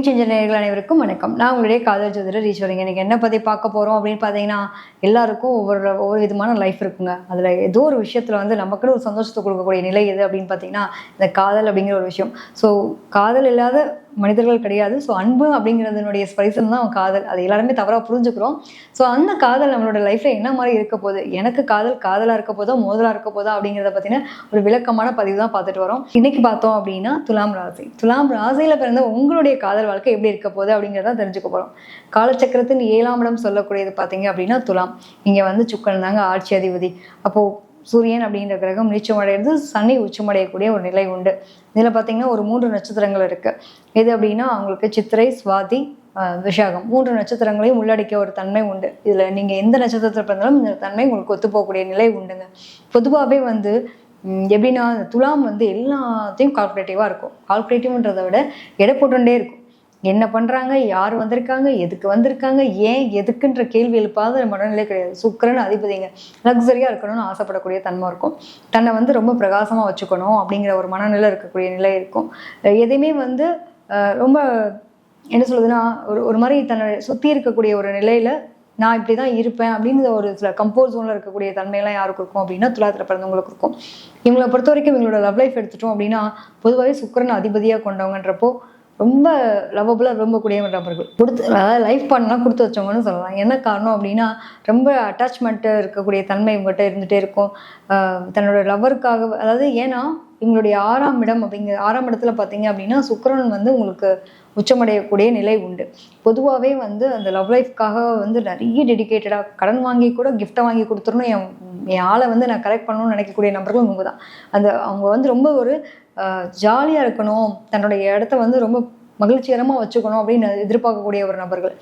Game changer நேயர்கள் அனைவருக்கும் வணக்கம். நான் உங்களுடைய காதல் ஜோதிடர் ஈஸ்வரிங்க. இன்னைக்கு என்ன பற்றி பார்க்க போகிறோம் அப்படின்னு பார்த்தீங்கன்னா, எல்லாருக்கும் ஒவ்வொரு விதமான லைஃப் இருக்குங்க. அதில் ஏதோ ஒரு விஷயத்தில் வந்து நமக்குன்னு ஒரு சந்தோஷத்தை கொடுக்கக்கூடிய நிலை எது அப்படின்னு பார்த்தீங்கன்னா, இந்த காதல் அப்படிங்கிற ஒரு விஷயம். ஸோ காதல் இல்லாத மனிதர்கள் கிடையாது. ஸோ அன்பு அப்படிங்கிறதுனுடைய ஸ்பைசன் தான் காதல். அது எல்லாருமே தவறாக புரிஞ்சுக்கிறோம். ஸோ அந்த காதல் நம்மளோட லைஃப்பில் என்ன மாதிரி இருக்க போகுது, எனக்கு காதலாக இருக்க போதா மோதலாக இருக்க போதா அப்படிங்கிறத பற்றின ஒரு விளக்கமான பதிவு தான் பார்த்துட்டு வரோம். இன்னைக்கு பார்த்தோம் அப்படின்னா துலாம் ராசியில் பிறந்த உங்களுடைய காதல் வாழ்க்கை எப்படி இருக்க போகுது அப்படிங்கிறத தெரிஞ்சுக்க போகிறோம். காலச்சக்கரத்தின் 7ஆம் இடம் சொல்லக்கூடியது பார்த்தீங்க அப்படின்னா துலாம். இங்கே வந்து சுக்கரன் தாங்க ஆட்சி அதிபதி. அப்போது சூரியன் அப்படின்ற கிரகம் நீச்சமடைகிறது, சனி உச்சமடையக்கூடிய ஒரு நிலை உண்டு. இதில் பார்த்தீங்கன்னா ஒரு 3 நட்சத்திரங்கள் இருக்குது. எது அப்படின்னா அவங்களுக்கு சித்திரை, சுவாதி, விஷாகம் 3 நட்சத்திரங்களையும் உள்ளடக்கிய ஒரு தன்மை உண்டு. இதில் நீங்கள் எந்த நட்சத்திரத்தில் பிறந்தாலும் இந்த தன்மை உங்களுக்கு ஒத்து போகக்கூடிய நிலை உண்டுங்க. பொதுவாகவே வந்து எப்படின்னா துலாம் வந்து எல்லாத்தையும் கால்குலேட்டிவாக இருக்கும். கால்குலேட்டிவ்ன்றதை விட எடை போட்டுட்டே இருக்கும். என்ன பண்ணுறாங்க, யார் வந்திருக்காங்க, எதுக்கு வந்திருக்காங்க, ஏன் எதுக்குன்ற கேள்வி எழுப்பாத மனநிலை கிடையாது. சுக்கிரன் அதிபதிங்க. லக்ஸரியாக இருக்கணும்னு ஆசைப்படக்கூடிய தன்மை இருக்கும். தன்னை வந்து ரொம்ப பிரகாசமாக வச்சுக்கணும் அப்படிங்கிற ஒரு மனநிலை இருக்கக்கூடிய நிலை இருக்கும். எதையுமே வந்து ரொம்ப என்ன சொல்லுதுன்னா ஒரு மாதிரி தன்னை சுற்றி இருக்கக்கூடிய ஒரு நிலையில் நான் இப்படி தான் இருப்பேன் அப்படின்னு ஒரு சில கம்போர்ட் ஜோனில் இருக்கக்கூடிய தன்மையெல்லாம் யாருக்கு இருக்கும் அப்படின்னா துலாத்தில் பிறந்தவங்களுக்கு இருக்கும். இவங்களை பொறுத்த வரைக்கும் இவங்களோட லவ் லைஃப் எடுத்துட்டோம் அப்படின்னா பொதுவாகவே சுக்கிரன் அதிபதியாக கொண்டவங்கன்றப்போ ரொம்ப லவ்வபுளாக விரும்பக்கூடிய நபர்கள், அதாவது லைஃப் பார்ட்னர்லாம் கொடுத்து வச்சவங்கன்னு சொல்லலாம். என்ன காரணம் அப்படின்னா ரொம்ப அட்டாச்மெண்ட்டு இருக்கக்கூடிய தன்மை இவங்ககிட்ட இருந்துகிட்டே இருக்கும். தன்னோட லவ்வருக்காக, அதாவது ஏன்னா இவங்களுடைய 6ஆம் இடத்துல பார்த்தீங்க அப்படின்னா சுக்கிரன் வந்து உங்களுக்கு உச்சமடையக்கூடிய நிலை உண்டு. பொதுவாகவே வந்து அந்த லவ் லைஃப்காக வந்து நிறைய டெடிக்கேட்டடாக கடன் வாங்கி கூட கிஃப்டை வாங்கி கொடுத்துடணும், என் ஆளை வந்து நான் கரெக்ட் பண்ணணும்னு நினைக்கக்கூடிய நபர்கள் இவங்க தான். அவங்க வந்து ரொம்ப ஒரு ஜாலியாக இருக்கணும், தன்னுடைய இடத்த வந்து ரொம்ப மகிழ்ச்சிகரமாக வச்சுக்கணும் அப்படின்னு எதிர்பார்க்கக்கூடிய ஒரு நபர்கள்.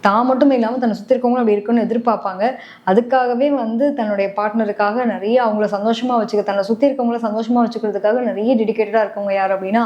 தான் மட்டும் இல்லாமல் தன்னை சுற்றி இருக்கவங்களும் அப்படி இருக்குன்னு எதிர்பார்ப்பாங்க. அதுக்காகவே வந்து தன்னுடைய பார்ட்னருக்காக நிறைய அவங்கள சந்தோஷமாக வச்சுக்க, தன்னை சுற்றி இருக்கவங்கள சந்தோஷமாக வச்சுக்கிறதுக்காக நிறைய டெடிக்கேட்டடாக இருக்கவங்க யார் அப்படின்னா